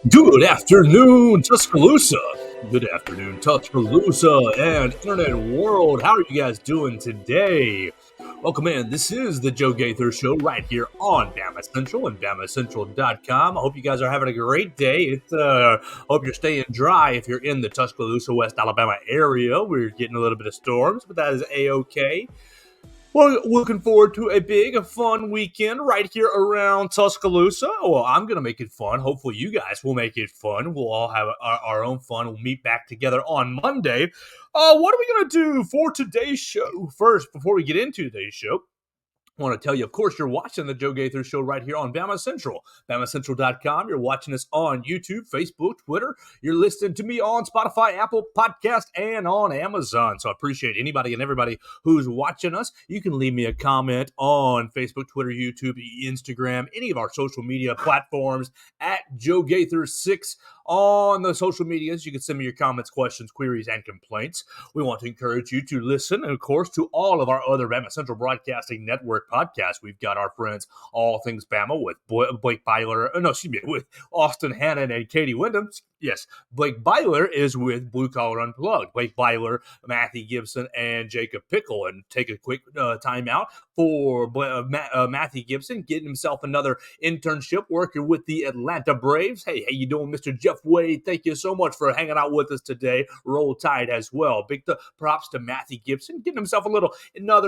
Good afternoon, Tuscaloosa. Good afternoon, Tuscaloosa and Internet World. How are you guys doing today? Welcome in. This is the Joe Gaither Show right here on BamaCentral and BamaCentral.com. I hope you guys are having a great day. Hope you're staying dry if you're in the Tuscaloosa, West Alabama area. We're getting a little bit of storms, but that is A-OK. Well, looking forward to a big, fun weekend right here around Tuscaloosa. Well, I'm going to make it fun. Hopefully, you guys will make it fun. We'll all have our own fun. We'll meet back together on Monday. What are we going to do for today's show? First, before we get into today's show, I want to tell you, of course, you're watching the Joe Gaither Show right here on BamaCentral, BamaCentral.com. You're watching us on YouTube, Facebook, Twitter. You're listening to me on Spotify, Apple Podcast, and on Amazon. So I appreciate anybody and everybody who's watching us. You can leave me a comment on Facebook, Twitter, YouTube, Instagram, any of our social media platforms at Joe Gaither 6 on the social medias. You can send me your comments, questions, queries, and complaints. We want to encourage you to listen, and of course, to all of our other BamaCentral Broadcasting Network podcasts. We've got our friends All Things Bama with Blake Byler, with Austin Hannon and Katie Wyndham. Yes, Blake Byler is with Blue Collar Unplugged. Blake Byler, Matthew Gibson, and Jacob Pickle. And take a quick time out for Matthew Gibson, getting himself another internship working with the Atlanta Braves. Hey, how you doing, Mr. Jeff Wade? Thank you so much for hanging out with us today. Roll Tide as well. Big props to Matthew Gibson, getting himself another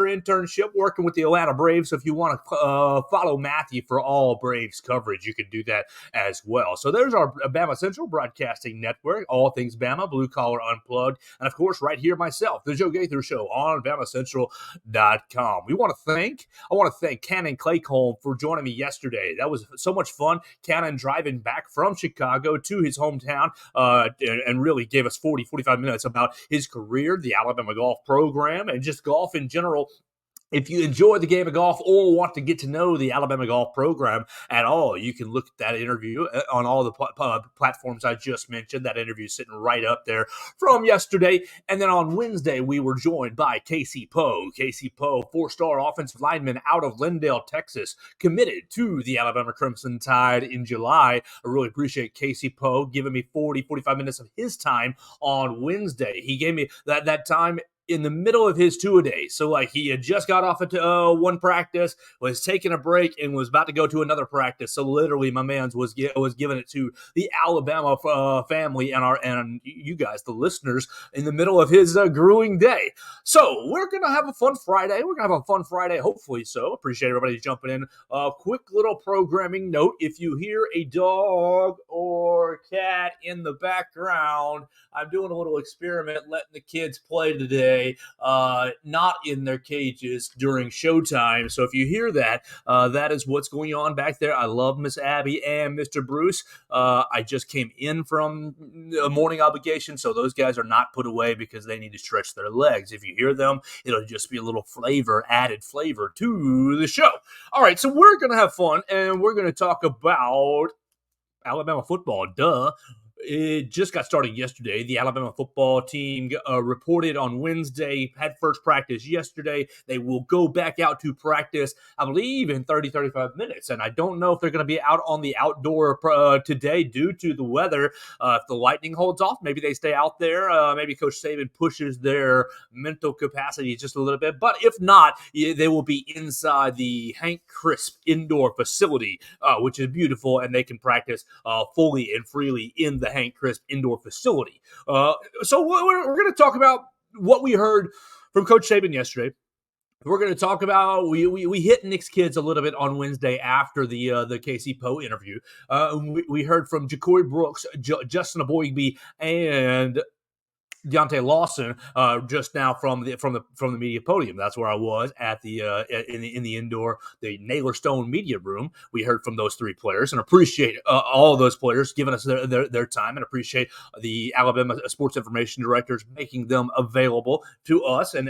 internship working with the Atlanta Braves. So if you want to follow Matthew for all Braves coverage, you can do that as well. So there's our BamaCentral Broadcasting Network, All Things Bama, Blue Collar Unplugged, and of course, right here myself, the Joe Gaither Show on BamaCentral.com. I want to thank Cannon Claycomb for joining me yesterday. That was so much fun. Cannon driving back from Chicago to his hometown and really gave us 45 minutes about his career, the Alabama golf program, and just golf in general. If you enjoy the game of golf or want to get to know the Alabama golf program at all, you can look at that interview on all the platforms I just mentioned. That interview is sitting right up there from yesterday. And then on Wednesday, we were joined by Casey Poe. Casey Poe, 4-star offensive lineman out of Lindale, Texas, committed to the Alabama Crimson Tide in July. I really appreciate Casey Poe giving me 45 minutes of his time on Wednesday. He gave me that time in the middle of his two-a-day. So, he had just got off of one practice, was taking a break, and was about to go to another practice. So, literally, my man's was giving it to the Alabama family and you guys, the listeners, in the middle of his grueling day. So, we're going to have a fun Friday. Hopefully so. Appreciate everybody jumping in. Quick little programming note. If you hear a dog or cat in the background, I'm doing a little experiment letting the kids play today. Not in their cages during showtime. So if you hear that, that is what's going on back there. I love Miss Abby and Mr. Bruce. I just came in from a morning obligation, so those guys are not put away because they need to stretch their legs. If you hear them, it'll just be a little added flavor to the show. All right, so we're going to have fun, and we're going to talk about Alabama football. Duh. It just got started yesterday. The Alabama football team reported on Wednesday, had first practice yesterday. They will go back out to practice, I believe, in 35 minutes. And I don't know if they're going to be out on the outdoor today due to the weather. If the lightning holds off, maybe they stay out there. Maybe Coach Saban pushes their mental capacity just a little bit. But if not, they will be inside the Hank Crisp indoor facility, which is beautiful, and they can practice fully and freely in the Hank Crisp indoor facility. So we're going to talk about what we heard from Coach Saban yesterday. We're going to talk about we hit Nick's kids a little bit on Wednesday after the Casey Poe interview. We heard from Ja'Cory Brooks, Justin Aboigbe, and Deontae Lawson just now from the media podium. That's where I was at the in the indoor, the Naylor Stone media room. We heard from those three players and appreciate all those players giving us their time, and appreciate the Alabama sports information directors making them available to us and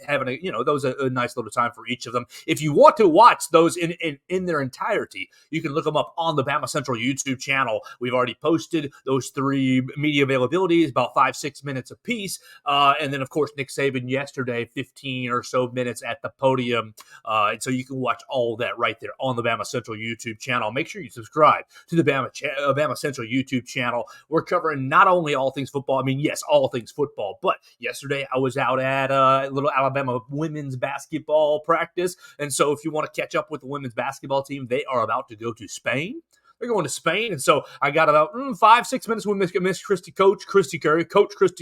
having a nice little time for each of them. If you want to watch those in their entirety, you can look them up on the BamaCentral YouTube channel. We've already posted those three media availabilities about 5-6 minutes minutes apiece. And then, of course, Nick Saban yesterday, 15 or so minutes at the podium. And so you can watch all that right there on the BamaCentral YouTube channel. Make sure you subscribe to the BamaCentral YouTube channel. We're covering not only all things football, I mean, yes, all things football, but yesterday I was out at a little Alabama women's basketball practice. And so if you want to catch up with the women's basketball team, they are about to go to Spain. They're going to Spain, and so I got about 5-6 minutes with Coach Christy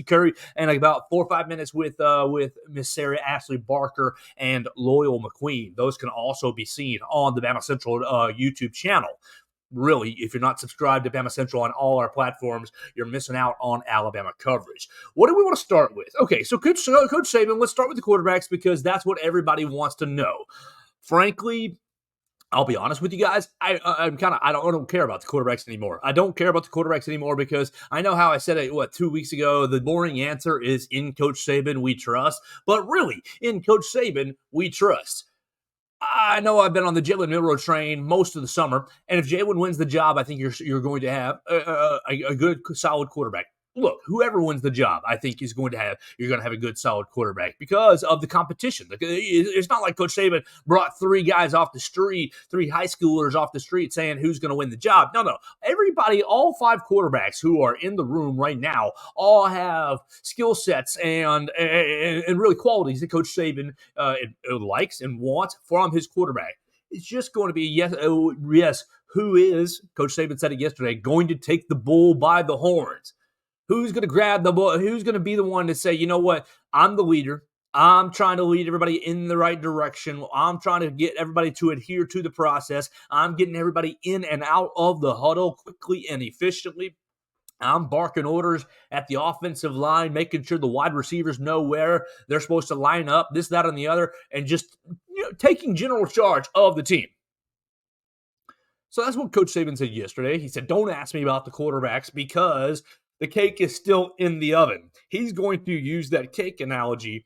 Curry, and about 4 or 5 minutes with Miss Sarah Ashley Barker and Loyal McQueen. Those can also be seen on the BamaCentral YouTube channel. Really, if you're not subscribed to BamaCentral on all our platforms, you're missing out on Alabama coverage. What do we want to start with? Okay, so Coach Saban, let's start with the quarterbacks because that's what everybody wants to know. Frankly, I'll be honest with you guys. I don't care about the quarterbacks anymore. I don't care about the quarterbacks anymore because I know how I said it, 2 weeks ago? The boring answer is in Coach Saban, we trust. But really, in Coach Saban, we trust. I know I've been on the Jalen Milroe train most of the summer, and if Jalen wins the job, I think you're going to have a good, solid quarterback. Look, whoever wins the job, I think you're going to have a good, solid quarterback because of the competition. It's not like Coach Saban brought 3 guys off the street, 3 high schoolers off the street saying who's going to win the job. No. Everybody, all 5 quarterbacks who are in the room right now all have skill sets and really qualities that Coach Saban likes and wants from his quarterback. It's just going to be, yes, who is, Coach Saban said it yesterday, going to take the bull by the horns. Who's going to grab the ball? Who's going to be the one to say, you know what, I'm the leader. I'm trying to lead everybody in the right direction. I'm trying to get everybody to adhere to the process. I'm getting everybody in and out of the huddle quickly and efficiently. I'm barking orders at the offensive line, making sure the wide receivers know where they're supposed to line up, this, that, and the other, and just taking general charge of the team. So that's what Coach Saban said yesterday. He said, don't ask me about the quarterbacks because the cake is still in the oven. He's going to use that cake analogy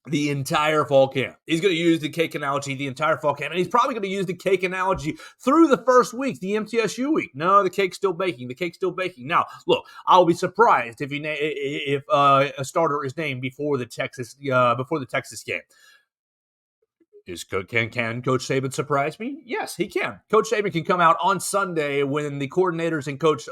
the entire fall camp. He's going to use the cake analogy the entire fall camp, and he's probably going to use the cake analogy through the first week, the MTSU week. No, the cake's still baking. The cake's still baking. Now, look, I'll be surprised if a starter is named before the Texas game. Can Coach Saban surprise me? Yes, he can. Coach Saban can come out on Sunday when the coordinators and coach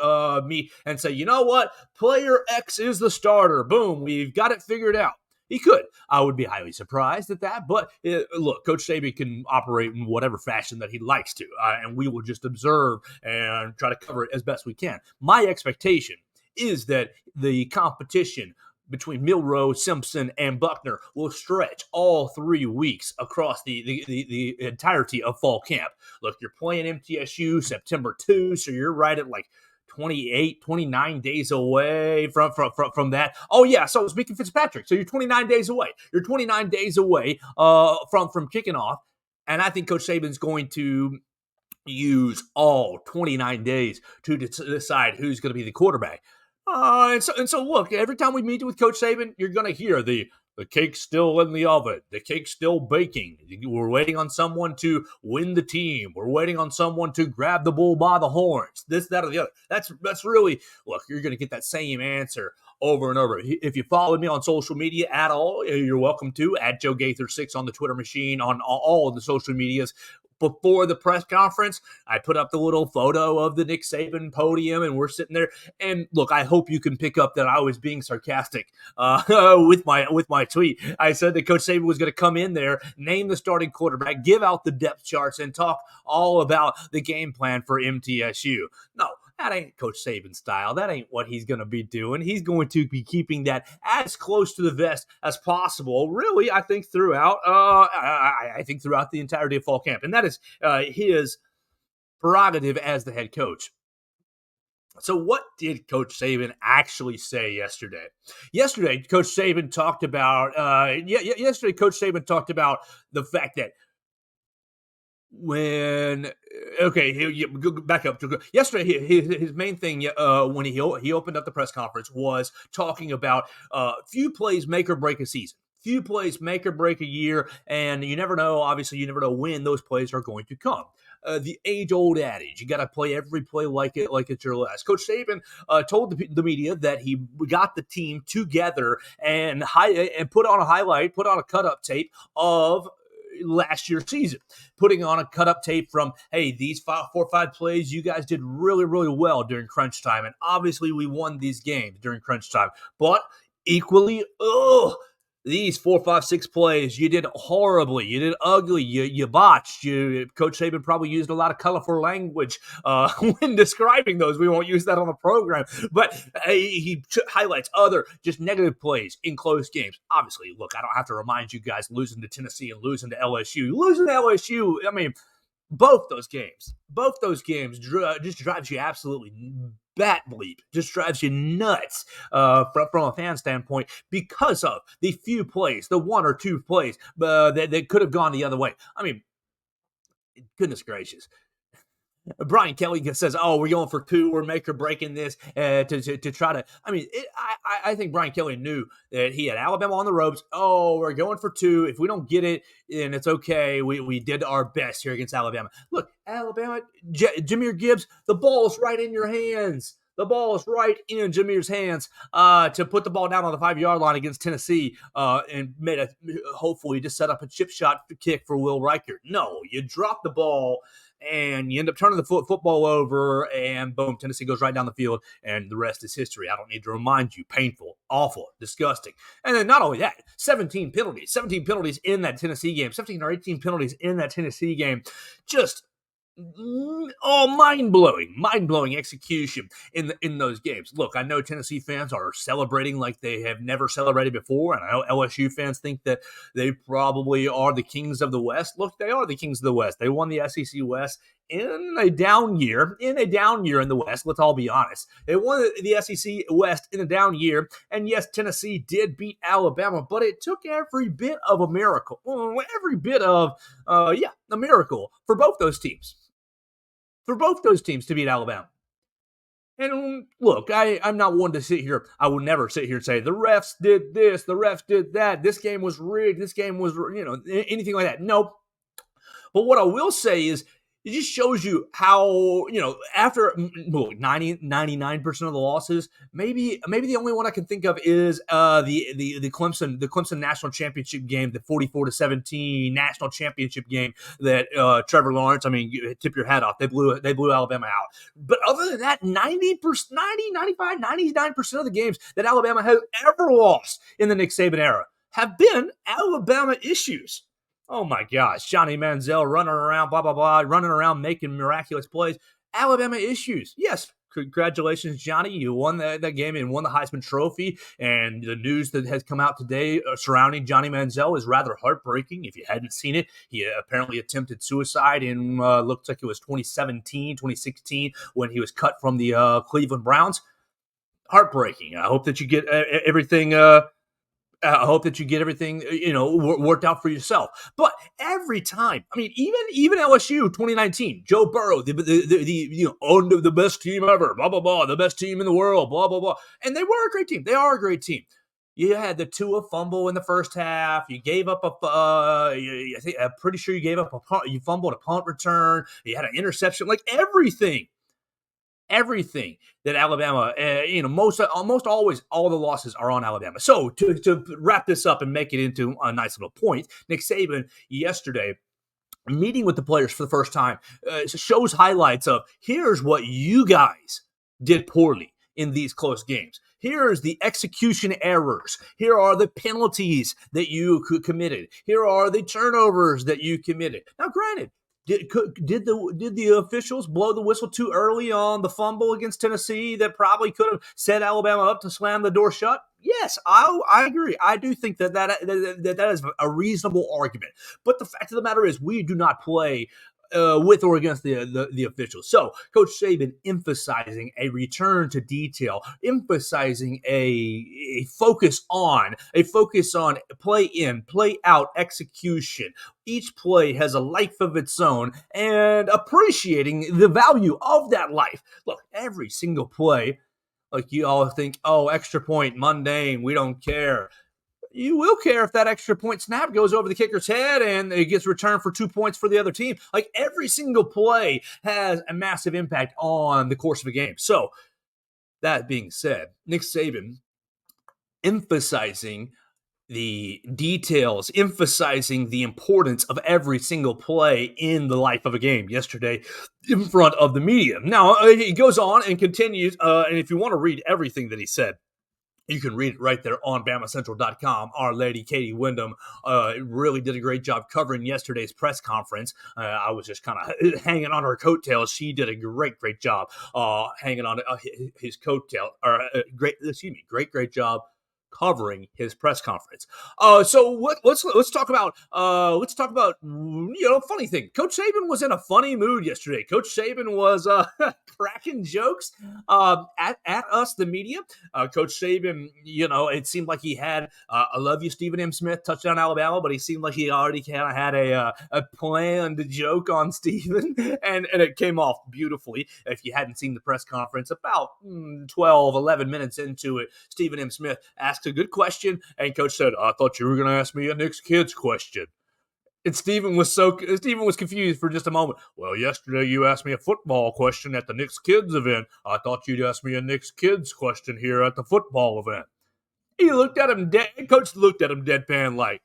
meet and say, you know what? Player X is the starter. Boom, we've got it figured out. He could. I would be highly surprised at that. But look, Coach Saban can operate in whatever fashion that he likes to. And we will just observe and try to cover it as best we can. My expectation is that the competition between Milroe, Simpson, and Buckner will stretch all 3 weeks across the entirety of fall camp. Look, you're playing MTSU September 2, so you're right at like 28, 29 days away from that. Oh, yeah, so speaking Fitzpatrick, so you're 29 days away. You're 29 days away from kicking off, and I think Coach Saban's going to use all 29 days to decide who's going to be the quarterback. And so look, every time we meet with Coach Saban, you're going to hear the cake's still in the oven. The cake's still baking. We're waiting on someone to win the team. We're waiting on someone to grab the bull by the horns. This, that, or the other. That's really, look, you're going to get that same answer over and over. If you followed me on social media at all, you're welcome to, at Joe Gaither 6 on the Twitter machine, on all of the social medias. Before the press conference, I put up the little photo of the Nick Saban podium, and we're sitting there. And look, I hope you can pick up that I was being sarcastic with my tweet. I said that Coach Saban was going to come in there, name the starting quarterback, give out the depth charts, and talk all about the game plan for MTSU. No, that ain't Coach Saban's style. That ain't what he's going to be doing. He's going to be keeping that as close to the vest as possible. Really, I think throughout the entirety of fall camp, and that is his prerogative as the head coach. So what did Coach Saban actually say yesterday? Yesterday, Coach Saban talked about the fact that back up. Yesterday, his main thing when he opened up the press conference was talking about few plays make or break a season. few plays make or break a year, and you never know. Obviously, you never know when those plays are going to come. The age-old adage: you got to play every play like it's your last. Coach Saban told the media that he got the team together and put on a cut-up tape of last year's season, putting on a cut-up tape from, hey, these 4 or 5 plays, you guys did really, really well during crunch time, and obviously we won these games during crunch time, but equally, these 4, 5, 6 plays, you did horribly. You did ugly. You botched. Coach Saban probably used a lot of colorful language when describing those. We won't use that on the program. But he highlights other just negative plays in close games. Obviously, look, I don't have to remind you guys losing to Tennessee and losing to LSU. Losing to LSU, I mean, both those games just drives you absolutely bat bleep, just drives you nuts from a fan standpoint because of the few plays, the 1 or 2 plays that could have gone the other way. I mean, goodness gracious. Brian Kelly says, "Oh, we're going for 2. We're make or breaking this to try to." I mean, I think Brian Kelly knew that he had Alabama on the ropes. Oh, we're going for 2. If we don't get it, then it's okay. We did our best here against Alabama. Look, Alabama, Jahmyr Gibbs, the ball's right in your hands. The ball is right in Jahmyr's hands to put the ball down on the 5-yard line against Tennessee and hopefully just set up a chip shot kick for Will Reichert. No, you drop the ball and you end up turning the football over, and boom, Tennessee goes right down the field, and the rest is history. I don't need to remind you. Painful, awful, disgusting. And then not only that, 17 penalties in that Tennessee game, 17 or 18 penalties in that Tennessee game. Just mind-blowing execution in those games. Look, I know Tennessee fans are celebrating like they have never celebrated before, and I know LSU fans think that they probably are the kings of the West. Look, they are the kings of the West. They won the SEC West in a down year in the West. Let's all be honest. They won the SEC West in a down year, and yes, Tennessee did beat Alabama, but it took every bit of a miracle, a miracle for both those teams. To beat Alabama. And look, I'm not one to sit here. I will never sit here and say the refs did this, the refs did that. This game was rigged. This game was, anything like that. Nope. But what I will say is, it just shows you how, after 99% of the losses, maybe the only one I can think of is the Clemson national championship game, the 44-17 national championship game that Trevor Lawrence, you tip your hat off. They blew Alabama out. But other than that, 99% of the games that Alabama has ever lost in the Nick Saban era have been Alabama issues. Oh my gosh, Johnny Manziel running around, running around making miraculous plays. Alabama issues. Yes, congratulations, Johnny. You won that game and won the Heisman Trophy. And the news that has come out today surrounding Johnny Manziel is rather heartbreaking. If you hadn't seen it, he apparently attempted suicide in, looks like it was 2016, when he was cut from the Cleveland Browns. Heartbreaking. I hope that you get everything worked out for yourself. But every time, even LSU 2019, Joe Burrow, the best team ever, blah, blah, blah, the best team in the world, blah, blah, blah. And they were a great team. They are a great team. You had the Tua fumble in the first half. You gave up I'm pretty sure you gave up a punt. You fumbled a punt return. You had an interception, like everything that Alabama, most always, all the losses are on Alabama. So to wrap this up and make it into a nice little point, Nick Saban yesterday, meeting with the players for the first time, shows highlights of, here's what you guys did poorly in these close games. Here's the execution errors. Here are the penalties that you committed. Here are the turnovers that you committed. Now, granted, Did the officials blow the whistle too early on the fumble against Tennessee that probably could have set Alabama up to slam the door shut? Yes, I agree. I do think that is a reasonable argument. But the fact of the matter is, we do not play with or against the officials. So Coach Saban emphasizing a return to detail, emphasizing a focus on play in, play out execution. Each play has a life of its own, and appreciating the value of that life. Look, every single play, like you all think, oh, extra point, mundane, we don't care. you will care if that extra point snap goes over the kicker's head and it gets returned for 2 points for the other team. Like every single play has a massive impact on the course of a game. So, that being said, Nick Saban emphasizing the details, emphasizing the importance of every single play in the life of a game yesterday in front of the media. Now, he goes on and continues, and if you want to read everything that he said, you can read it right there on BamaCentral.com. Our Lady Katie Wyndham really did a great job covering yesterday's press conference. I was just kind of hanging on her coattails. She did a great job hanging on his coattail. Great job covering his press conference. So let's talk about funny thing. Coach Saban was in a funny mood yesterday. Coach Saban was cracking jokes at us, the media. Coach Saban, it seemed like he had I love you, Stephen M. Smith, touchdown Alabama, but he seemed like he already kind of had a planned joke on Stephen, and it came off beautifully. If you hadn't seen the press conference, about 11 minutes into it, Stephen M. Smith asked a good question, and Coach said, I thought you were going to ask me a Knicks kids question. And Stephen was confused for just a moment. Well, yesterday you asked me a football question at the Knicks kids event. I thought you'd ask me a Knicks kids question here at the football event. He looked at him Coach looked at him deadpan like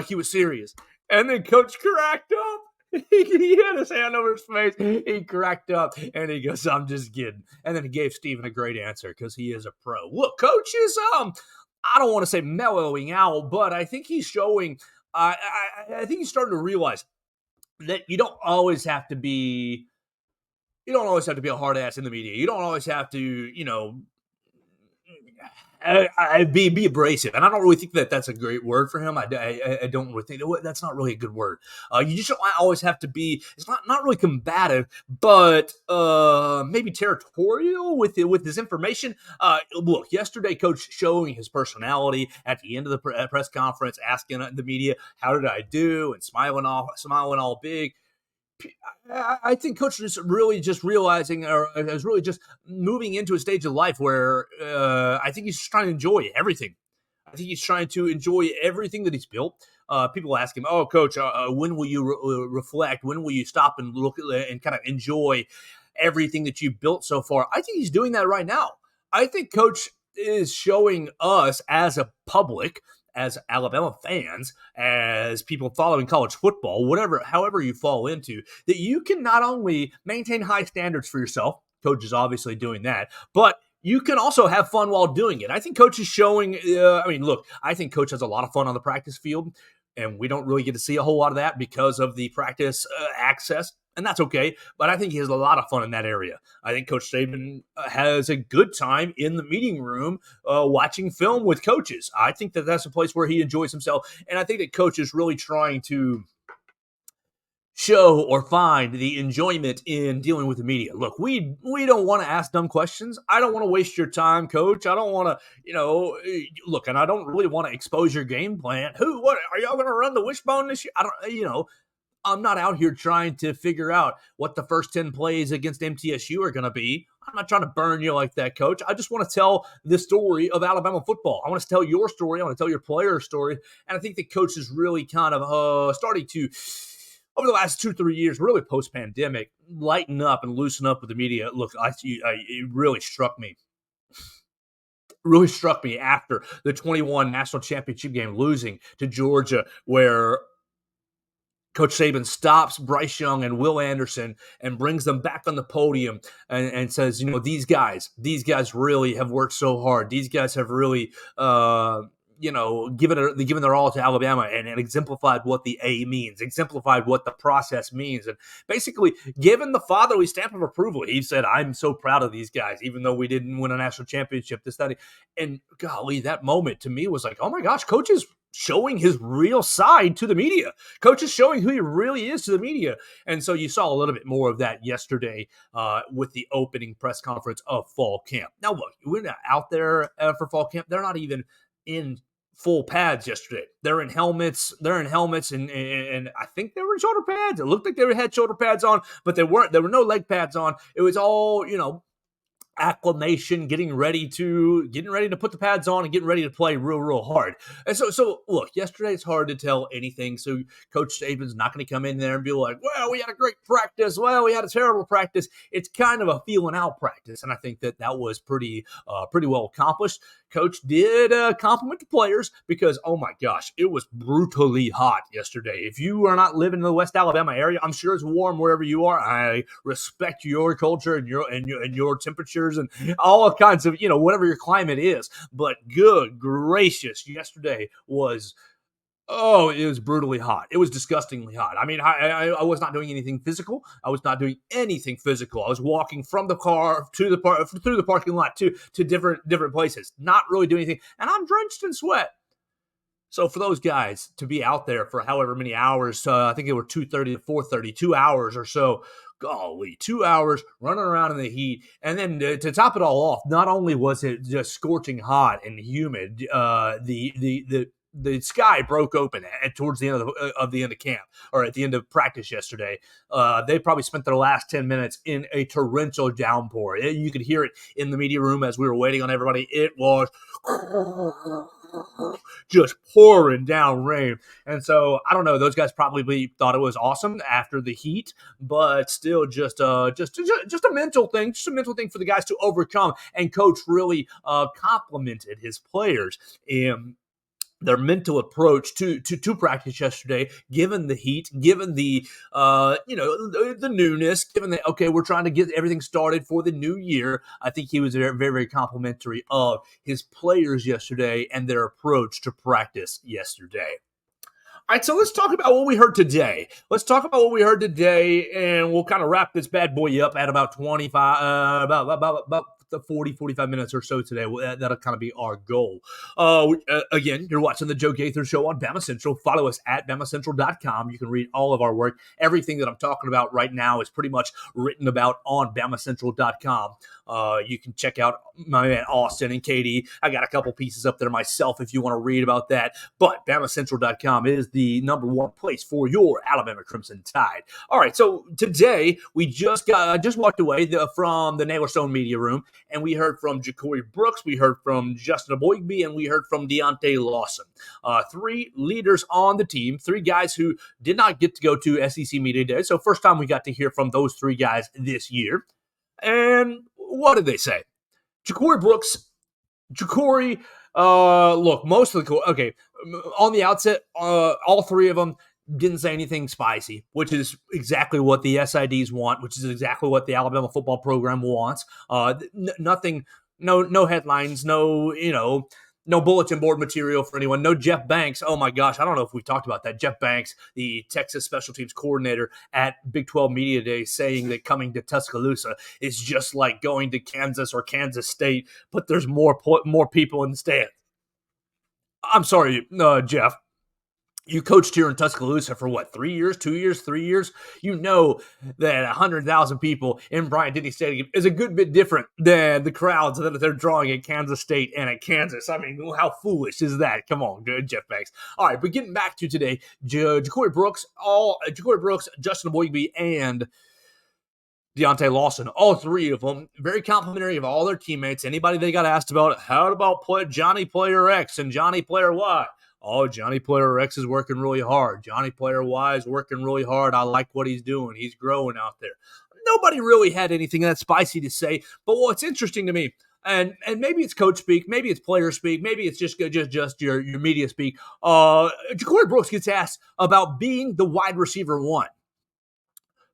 he was serious. And then Coach cracked up. He had his hand over his face. He cracked up, and he goes, I'm just kidding. And then he gave Stephen a great answer because he is a pro. Look, Coach is, I don't want to say mellowing out, but I think he's showing, I think he's starting to realize that you don't always have to be a hard ass in the media. You don't always have to, be abrasive, and I don't really think that that's a great word for him. I don't really think that's not really a good word. You just don't always have to be. It's not really combative, but maybe territorial with his information. Look, yesterday, Coach showing his personality at the end of the press conference, asking the media, "How did I do?" and smiling all big. I think Coach is really just realizing, or is really just moving into a stage of life where I think he's just trying to enjoy everything. I think he's trying to enjoy everything that he's built. People ask him, "Oh, Coach, when will you reflect? When will you stop and look and kind of enjoy everything that you've built so far?" I think he's doing that right now. I think Coach is showing us as a public, as Alabama fans, as people following college football, however you fall into, that you can not only maintain high standards for yourself, Coach is obviously doing that, but you can also have fun while doing it. I think Coach is showing, look, I think Coach has a lot of fun on the practice field, and we don't really get to see a whole lot of that because of the practice access. And that's okay, but I think he has a lot of fun in that area. I think Coach Saban has a good time in the meeting room watching film with coaches. I think that that's a place where he enjoys himself, and I think that Coach is really trying to show or find the enjoyment in dealing with the media. Look, we don't want to ask dumb questions. I don't want to waste your time, Coach. I don't want to, look, and I don't really want to expose your game plan. What are y'all going to run the wishbone this year? I'm not out here trying to figure out what the first 10 plays against MTSU are going to be. I'm not trying to burn you like that, Coach. I just want to tell the story of Alabama football. I want to tell your story. I want to tell your player's story. And I think the Coach is really kind of starting to, over the last 2-3 years, really post-pandemic, lighten up and loosen up with the media. Look, it really struck me. Really struck me after the 21 national championship game, losing to Georgia, where Coach Saban stops Bryce Young and Will Anderson and brings them back on the podium and says, these guys really have worked so hard. These guys have really, given their all to Alabama and exemplified what the A means, exemplified what the process means, and basically given the fatherly stamp of approval. He said, I'm so proud of these guys, even though we didn't win a national championship, this, that. And golly, that moment to me was like, oh my gosh, Coach is showing his real side to the media. Coach is showing who he really is to the media. And so you saw a little bit more of that yesterday with the opening press conference of fall camp. Now, look, we're not out there for fall camp. They're not even in full pads yesterday. They're in helmets, and I think they were in shoulder pads. It looked like they had shoulder pads on, but they weren't. There were no leg pads on. It was all, acclimation, getting ready to put the pads on and getting ready to play real hard. And so look, yesterday it's hard to tell anything. So Coach Saban's not going to come in there and be like, "Well, we had a great practice. Well, we had a terrible practice." It's kind of a feeling out practice, and I think that was pretty well accomplished. Coach did compliment the players because, oh my gosh, it was brutally hot yesterday. If you are not living in the West Alabama area, I'm sure it's warm wherever you are. I respect your culture and your temperatures and all kinds of, whatever your climate is. But good gracious, yesterday was, oh, it was brutally hot. It was disgustingly hot. I mean, I was not doing anything physical. I was not doing anything physical. I was walking from the car to the through the parking lot to different places, not really doing anything, and I'm drenched in sweat. So for those guys to be out there for however many hours, I think it were 2:30 to 4:30, 2 hours or so. Golly, 2 hours running around in the heat, and then to top it all off, not only was it just scorching hot and humid, the sky broke open towards the end of the end of camp or at the end of practice yesterday. They probably spent their last 10 minutes in a torrential downpour. You could hear it in the media room as we were waiting on everybody. It was just pouring down rain. And so I don't know, those guys probably thought it was awesome after the heat, but still just a mental thing, for the guys to overcome. And coach really complimented his players in their mental approach to practice yesterday, given the heat, given the the newness, given that, okay, we're trying to get everything started for the new year. I think he was very complimentary of his players yesterday and their approach to practice yesterday. All right, so let's talk about what we heard today. And we'll kind of wrap this bad boy up at about 25, about the 40, 45 minutes or so today. That'll kind of be our goal. Again, you're watching the Joe Gaither Show on BamaCentral. Follow us at BamaCentral.com. You can read all of our work. Everything that I'm talking about right now is pretty much written about on BamaCentral.com. You can check out my man Austin and Katie. I got a couple pieces up there myself if you want to read about that. But BamaCentral.com is the number one place for your Alabama Crimson Tide. All right, so today we just walked away from the Naylor Stone Media Room, and we heard from Ja'Cory Brooks, we heard from Justin Aboigbe, and we heard from Deontae Lawson. Three leaders on the team, three guys who did not get to go to SEC Media Day. So first time we got to hear from those three guys this year. And what did they say? Ja'Cory Brooks, look, most of the, okay, on the outset, all three of them didn't say anything spicy, which is exactly what the SIDs want, which is exactly what the Alabama football program wants. Nothing, no headlines, no bulletin board material for anyone. No Jeff Banks. Oh my gosh, I don't know if we've talked about that. Jeff Banks, the Texas special teams coordinator at Big 12 Media Day, saying that coming to Tuscaloosa is just like going to Kansas or Kansas State, but there's more people in the stands. I'm sorry, Jeff. You coached here in Tuscaloosa for what, 3 years, 2 years, 3 years? You know that 100,000 people in Bryant-Denny Stadium is a good bit different than the crowds that they're drawing at Kansas State and at Kansas. I mean, how foolish is that? Come on, Jeff Banks. All right, but getting back to today, Ja'Cory Brooks, Justin Aboigbe, and Deontae Lawson, all three of them, very complimentary of all their teammates. Anybody they got asked about, how about Johnny Player X and Johnny Player Y? Oh, Johnny Player X is working really hard. Johnny Player Y is working really hard. I like what he's doing. He's growing out there. Nobody really had anything that spicy to say. But what's interesting to me, and maybe it's coach speak, maybe it's player speak, maybe it's just your media speak. Ja'Cory Brooks gets asked about being the wide receiver one.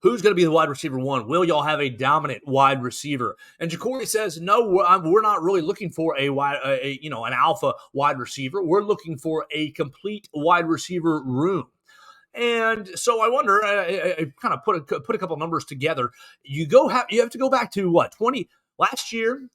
Who's going to be the wide receiver one? Will y'all have a dominant wide receiver? And Ja'Cory says, no, we're not really looking for an alpha wide receiver. We're looking for a complete wide receiver room. And so I wonder, I kind of put a couple numbers together. You have to go back to last year.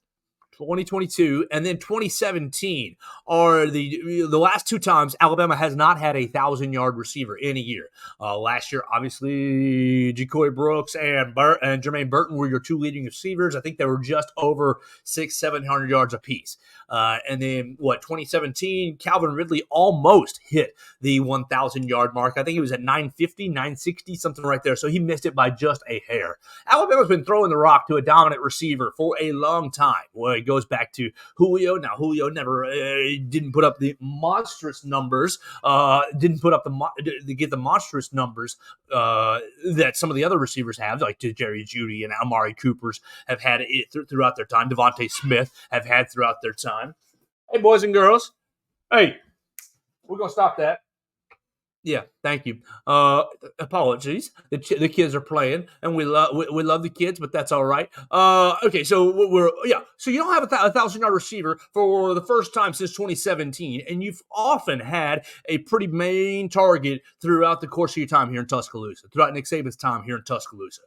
2022, and then 2017 are the last two times Alabama has not had a 1,000-yard receiver in a year. Last year, obviously, Ja'Cory Brooks and Jermaine Burton were your two leading receivers. I think they were just over 600-700 yards apiece. And then, 2017, Calvin Ridley almost hit the 1,000-yard mark. I think he was at 950, 960, something right there. So he missed it by just a hair. Alabama's been throwing the rock to a dominant receiver for a long time. Well, it goes back to Julio. Now, Julio never didn't put up the monstrous numbers, get the monstrous numbers that some of the other receivers have, like Jerry Jeudy and Amari Coopers have had it throughout their time. Devontae Smith have had throughout their time. Hey, boys and girls. Hey, we're going to stop that. Yeah, thank you. Apologies. The kids are playing, and we love the kids, but that's all right. Okay, so so you don't have a 1,000-yard receiver for the first time since 2017, and you've often had a pretty main target throughout the course of your time here in Tuscaloosa, throughout Nick Saban's time here in Tuscaloosa.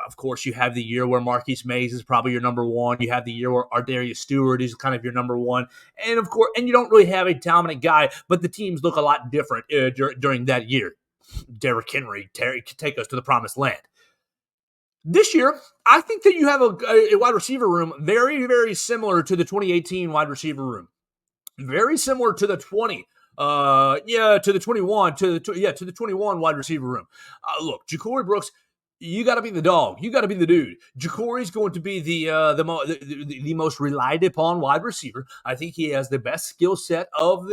Of course, you have the year where Marquise Mays is probably your number one. You have the year where Ardarius Stewart is kind of your number one. And of course, you don't really have a dominant guy, but the teams look a lot different during that year. Derrick Henry take us to the promised land. This year, I think that you have a wide receiver room very, very similar to the 2018 wide receiver room. Very similar to the 20. To the 21, to the 21 wide receiver room. Look, Ja'Cory Brooks, you got to be the dog. You got to be the dude. Ja'Cory's going to be the most relied upon wide receiver. I think he has the best skill set of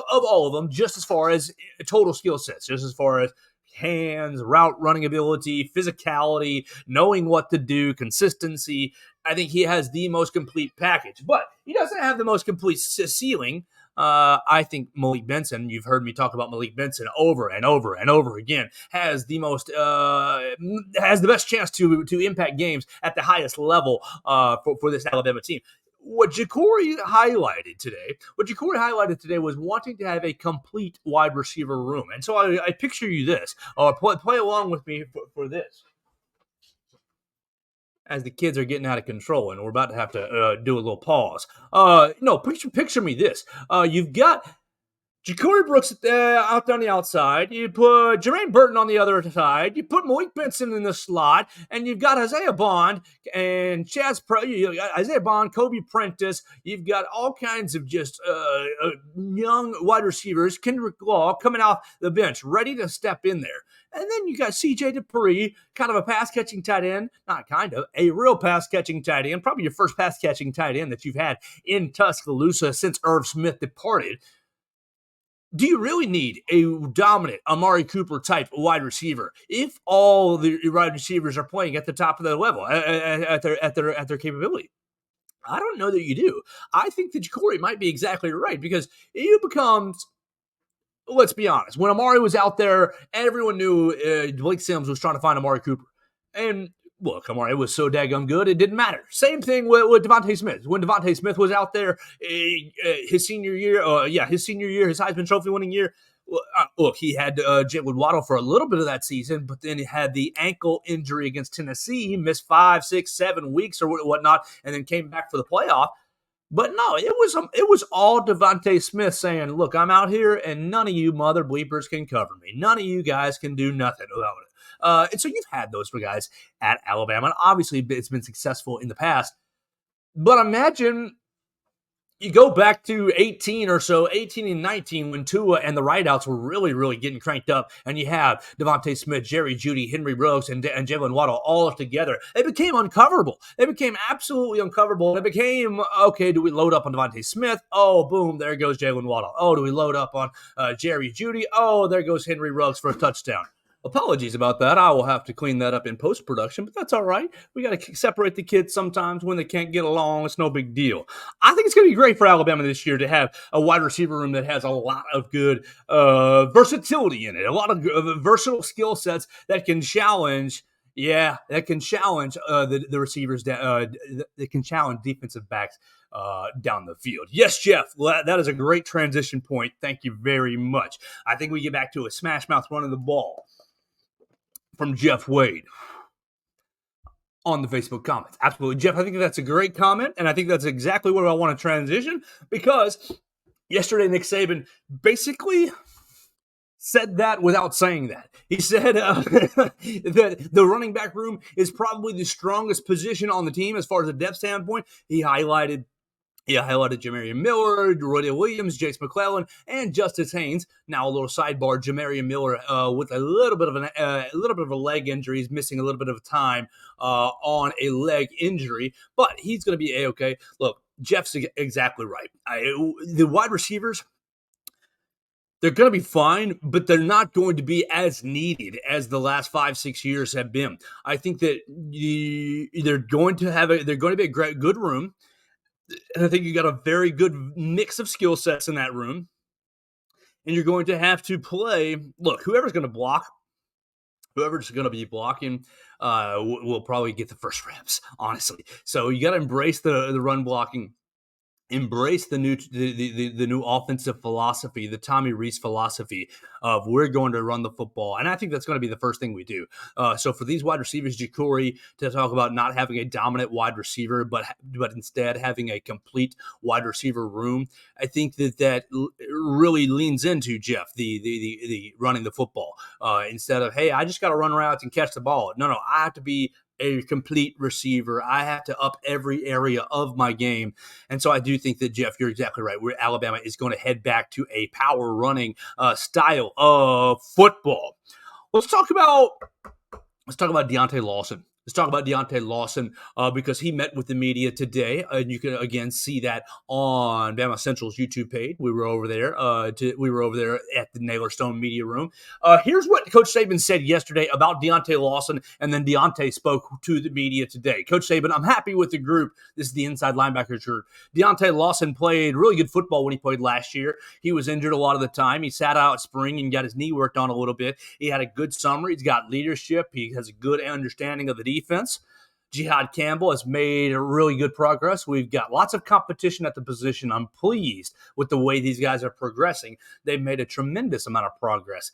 all of them, just as far as total skill sets, just as far as hands, route running ability, physicality, knowing what to do, consistency. I think he has the most complete package, but he doesn't have the most complete ceiling. I think Malik Benson, you've heard me talk about Malik Benson over and over and over again, has the best chance to impact games at the highest level for this Alabama team. What Ja'Cory highlighted today was wanting to have a complete wide receiver room. And so I picture you this, or play along with me for this. As the kids are getting out of control, and we're about to have to do a little pause. Picture me this. You've got Ja'Cory Brooks out there on the outside. You put Jermaine Burton on the other side. You put Malik Benson in the slot, and you've got Isaiah Bond and Isaiah Bond, Kobe Prentice. You've got all kinds of just young wide receivers, Kendrick Law coming off the bench, ready to step in there. And then you got C.J. Dupree, kind of a pass-catching tight end. Not kind of, a real pass-catching tight end. Probably your first pass-catching tight end that you've had in Tuscaloosa since Irv Smith departed. Do you really need a dominant Amari Cooper type wide receiver if all the wide receivers are playing at the top of their level, at their capability? I don't know that you do. I think that Ja'Cory might be exactly right, because it becomes, let's be honest, when Amari was out there, everyone knew Blake Sims was trying to find Amari Cooper. And look, Amari was so daggum good, it didn't matter. Same thing with Devontae Smith. When Devontae Smith was out there, his senior year, his Heisman Trophy winning year, look, he had Jalen Waddle for a little bit of that season, but then he had the ankle injury against Tennessee. He missed 5, 6, 7 weeks or whatnot, and then came back for the playoff. But no, it was all Devontae Smith saying, look, I'm out here, and none of you mother bleepers can cover me. None of you guys can do nothing about it. And so you've had those guys at Alabama, and obviously it's been successful in the past. But imagine you go back to 18 and 19, when Tua and the rideouts were really, really getting cranked up, and you have Devontae Smith, Jerry Jeudy, Henry Ruggs, and Jalen Waddle all together. It became uncoverable. It became absolutely uncoverable. It became, okay, do we load up on Devontae Smith? Oh, boom, there goes Jalen Waddle. Oh, do we load up on Jerry Jeudy? Oh, there goes Henry Ruggs for a touchdown. Apologies about that. I will have to clean that up in post-production, but that's all right. We got to separate the kids sometimes when they can't get along. It's no big deal. I think it's going to be great for Alabama this year to have a wide receiver room that has a lot of good versatility in it, a lot of versatile skill sets that can challenge the receivers, that can challenge defensive backs down the field. Yes, Jeff, that is a great transition point. Thank you very much. I think we get back to a smash mouth running the ball from Jeff Wade. on the Facebook comments. Absolutely, Jeff. I think that's a great comment, and I think that's exactly where I want to transition because yesterday Nick Saban basically said that without saying that. He said that the running back room is probably the strongest position on the team as far as a depth standpoint. He highlighted Jamarian Miller, Roydell Williams, Jace McClellan, and Justice Haynes. Now, a little sidebar: Jamarian Miller with a little bit of a leg injury. He's missing a little bit of time on a leg injury, but he's going to be a-okay. Look, Jeff's exactly right. The wide receivers, they're going to be fine, but they're not going to be as needed as the last 5-6 years have been. I think that they're going to be a good room. And I think you got a very good mix of skill sets in that room. And you're going to have to play. Look, whoever's going to be blocking will probably get the first reps, honestly. So you got to embrace the run blocking. Embrace the new offensive philosophy, the Tommy Rees philosophy of we're going to run the football. And I think that's going to be the first thing we do. So for these wide receivers, Jacory, to talk about not having a dominant wide receiver, but instead having a complete wide receiver room, I think that really leans into, Jeff, the running the football. Instead of, hey, I just got to run routes and catch the ball. No, I have to be a complete receiver. I have to up every area of my game. And so I do think that, Jeff, you're exactly right. Alabama is going to head back to a power running style of football. Let's talk about Deontae Lawson. Let's talk about Deontae Lawson because he met with the media today. And you can, again, see that on BamaCentral's YouTube page. We were over there. We were over there at the Naylor Stone Media Room. Here's what Coach Saban said yesterday about Deontae Lawson, and then Deontae spoke to the media today. Coach Saban, I'm happy with the group. This is the inside linebackers group. Deontae Lawson played really good football when he played last year. He was injured a lot of the time. He sat out spring and got his knee worked on a little bit. He had a good summer. He's got leadership. He has a good understanding of the defense. Jihad Campbell has made really good progress. We've got lots of competition at the position. I'm pleased with the way these guys are progressing. They've made a tremendous amount of progress.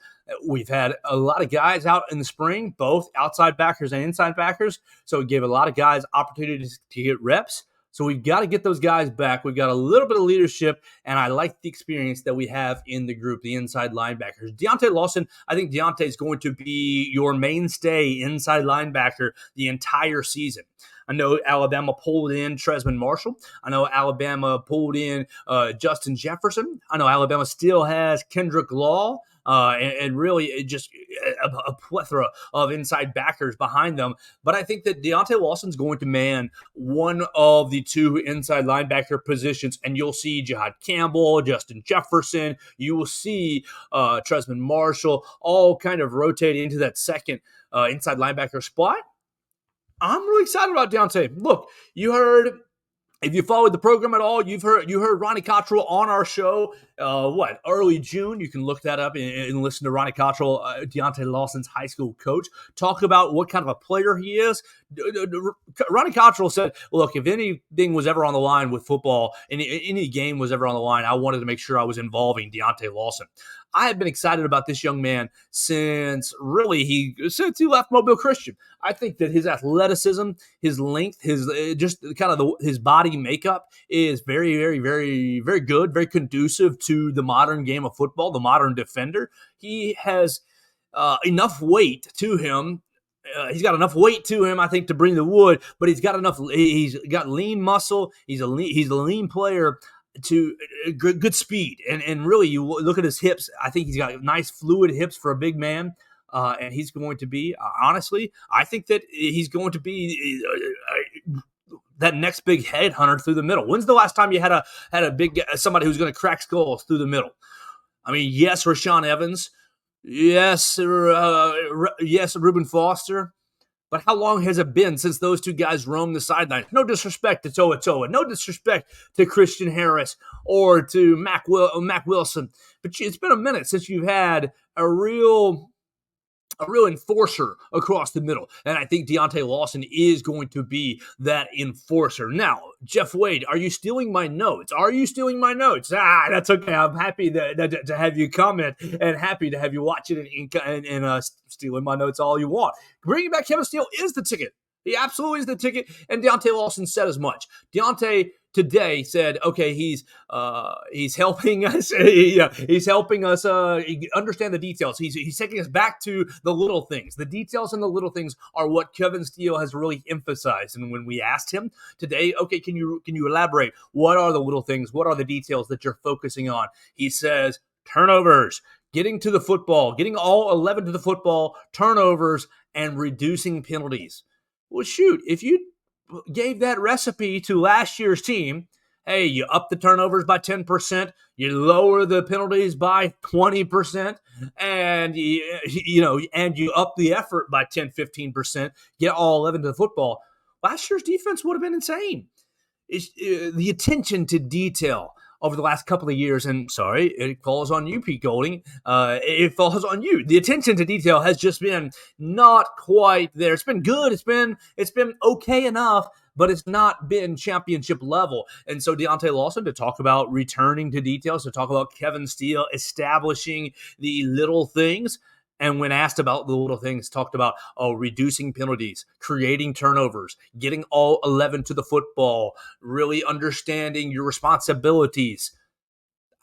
We've had a lot of guys out in the spring, both outside backers and inside backers, so it gave a lot of guys opportunities to get reps. So we've got to get those guys back. We've got a little bit of leadership, and I like the experience that we have in the group, the inside linebackers. Deontae Lawson, I think Deontae is going to be your mainstay inside linebacker the entire season. I know Alabama pulled in Tresman Marshall. I know Alabama pulled in Justin Jefferson. I know Alabama still has Kendrick Law. And really just a plethora of inside backers behind them. But I think that Deontae Lawson's going to man one of the two inside linebacker positions, and you'll see Jihad Campbell, Justin Jefferson, you will see Tresman Marshall all kind of rotate into that second inside linebacker spot. I'm really excited about Deontae. Look, if you followed the program at all, you heard Ronnie Cottrell on our show, early June. You can look that up and listen to Ronnie Cottrell, Deontae Lawson's high school coach, talk about what kind of a player he is. Ronnie Cottrell said, look, if anything was ever on the line with football, any game was ever on the line, I wanted to make sure I was involving Deontae Lawson. I have been excited about this young man since he left Mobile Christian. I think that his athleticism, his length, his body makeup is very, very, very, very good, very conducive to the modern game of football, the modern defender. He has enough weight to him. He's got enough weight to him, I think, to bring the wood, but he's got lean muscle. He's a lean player to good speed. And really, you look at his hips, I think he's got nice fluid hips for a big man. And he's going to be, honestly, I think that he's going to be that next big headhunter through the middle. When's the last time you had a big somebody who's going to crack skulls through the middle? I mean, yes, Rashaan Evans. Yes, Reuben Foster. But how long has it been since those two guys roamed the sidelines? No disrespect to Toa Toa. No disrespect to Christian Harris or to Mac Wilson. But it's been a minute since you've had a real enforcer across the middle. And I think Deontae Lawson is going to be that enforcer. Now, Jeff Wade, are you stealing my notes? That's okay. I'm happy to have you comment and happy to have you watch it and stealing my notes all you want. Bringing back Kevin Steele is the ticket. He absolutely is the ticket, and Deontae Lawson said as much. Deontae today said, okay, he's helping us. He's helping us understand the details. He's taking us back to the little things. The details and the little things are what Kevin Steele has really emphasized. And when we asked him today, okay, can you elaborate? What are the little things? What are the details that you're focusing on? He says turnovers, getting to the football, getting all 11 to the football, turnovers, and reducing penalties. Well, shoot, if you gave that recipe to last year's team, hey, you up the turnovers by 10%, you lower the penalties by 20%, and you up the effort by 10-15%, get all 11 to the football. Last year's defense would have been insane. The attention to detail over the last couple of years, and sorry, it falls on you, Pete Golding. It falls on you. The attention to detail has just been not quite there. It's been good. It's been okay enough, but it's not been championship level. And so Deontae Lawson, to talk about returning to details, to talk about Kevin Steele establishing the little things. And when asked about the little things, talked about reducing penalties, creating turnovers, getting all 11 to the football, really understanding your responsibilities.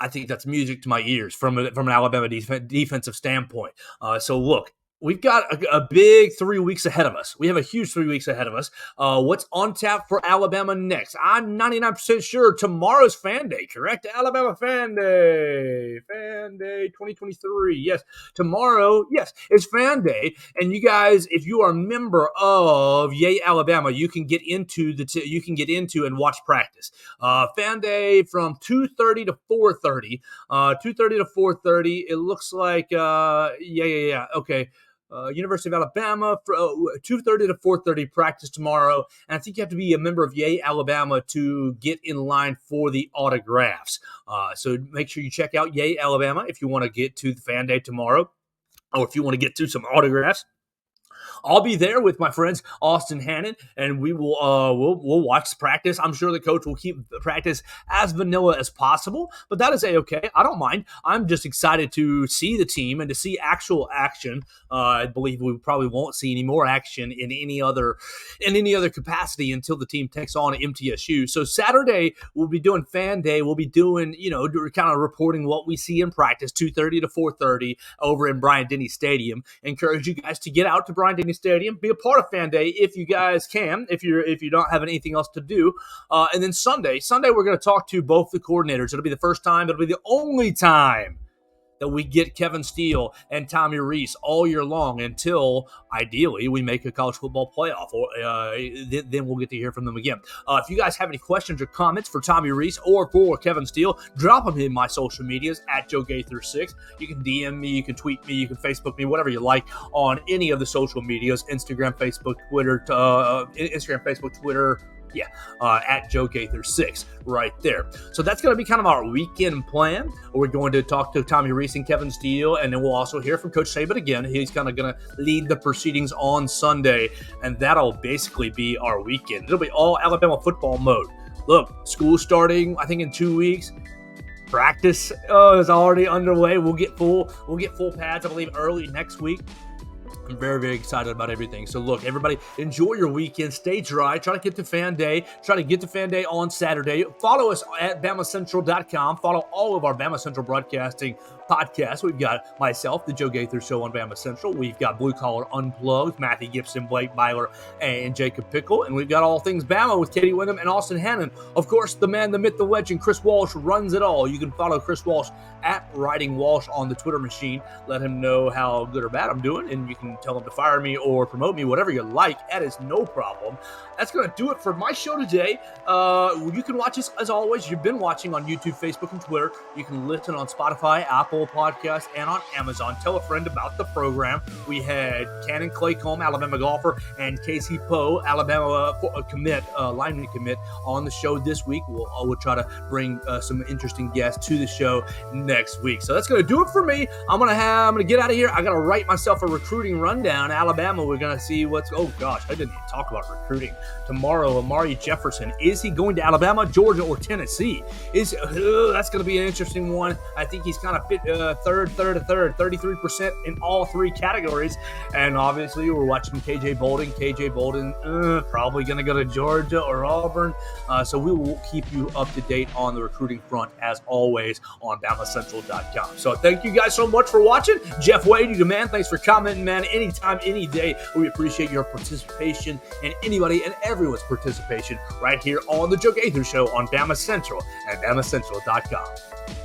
I think that's music to my ears from an Alabama defensive standpoint. So look, we've got a big 3 weeks ahead of us. We have a huge 3 weeks ahead of us. What's on tap for Alabama next? I'm 99% sure tomorrow's Fan Day, correct? Alabama Fan Day. Fan Day 2023. Yes, tomorrow, yes, is Fan Day. And you guys, if you are a member of Yay Alabama, you can get into and watch practice. Fan Day from 2:30 to 4:30. 2:30 to 4:30. It looks like okay. University of Alabama, 2:30 to 4:30 practice tomorrow. And I think you have to be a member of Yay Alabama to get in line for the autographs. So make sure you check out Yay Alabama if you want to get to the Fan Day tomorrow, or if you want to get to some autographs. I'll be there with my friends Austin Hannon, and we will we'll watch practice. I'm sure the coach will keep the practice as vanilla as possible, but that is okay. I don't mind. I'm just excited to see the team and to see actual action. I believe we probably won't see any more action in any other capacity until the team takes on MTSU. So Saturday we'll be doing Fan Day. We'll be doing kind of reporting what we see in practice, 2:30 to 4:30 over in Bryant-Denny Stadium. Encourage you guys to get out to Bryant-Denny Stadium, be a part of Fan Day if you guys can, if you don't have anything else to do. And then Sunday we're going to talk to both the coordinators. It'll be the first time, it'll be the only time that we get Kevin Steele and Tommy Rees all year long until, ideally, we make a college football playoff. Or then we'll get to hear from them again. If you guys have any questions or comments for Tommy Rees or for Kevin Steele, drop them in my social medias at JoeGaither6. You can DM me, you can tweet me, you can Facebook me, whatever you like on any of the social medias, Instagram, Facebook, Twitter, at Joe Gaither6 right there. So that's going to be kind of our weekend plan. We're going to talk to Tommy Rees and Kevin Steele, and then we'll also hear from Coach Saban again. He's kind of going to lead the proceedings on Sunday, and that'll basically be our weekend. It'll be all Alabama football mode. Look, school starting, I think, in 2 weeks. Practice is already underway. We'll get full pads, I believe, early next week. I'm very, very excited about everything. So look, everybody, enjoy your weekend. Stay dry. Try to get to Fan Day. Try to get to Fan Day on Saturday. Follow us at BamaCentral.com. Follow all of our Bama Central broadcasting podcasts. We've got myself, the Joe Gaither Show on Bama Central. We've got Blue Collar Unplugged, Matthew Gibson, Blake Byler, and Jacob Pickle. And we've got All Things Bama with Katie Wyndham and Austin Hannon. Of course, the man, the myth, the legend, Chris Walsh runs it all. You can follow Chris Walsh at Writing Walsh on the Twitter machine. Let him know how good or bad I'm doing, and you can tell him to fire me or promote me, whatever you like. That is no problem. That's going to do it for my show today. You can watch us, as always. You've been watching on YouTube, Facebook, and Twitter. You can listen on Spotify, Apple Podcasts, and on Amazon. Tell a friend about the program. We had Cannon Claycomb, Alabama golfer, and Casey Poe, Alabama lineman commit, on the show this week. We'll try to bring some interesting guests to the show next week. So that's going to do it for me. I'm gonna get out of here. I got to write myself a recruiting rundown. Alabama, we're going to see oh gosh, I didn't even talk about recruiting. Tomorrow, Amari Jefferson. Is he going to Alabama, Georgia, or Tennessee? That's going to be an interesting one. I think he's kind of fit third, 33% in all three categories. And obviously, we're watching KJ Bolden. Probably going to go to Georgia or Auburn. So we will keep you up to date on the recruiting front, as always, on BamaCentral.com. So thank you guys so much for watching. Jeff Wade, you man, thanks for commenting, man. Anytime, any day. We appreciate your participation and anybody and everyone's participation right here on the Joe Gaither Show on BamaCentral and BamaCentral.com.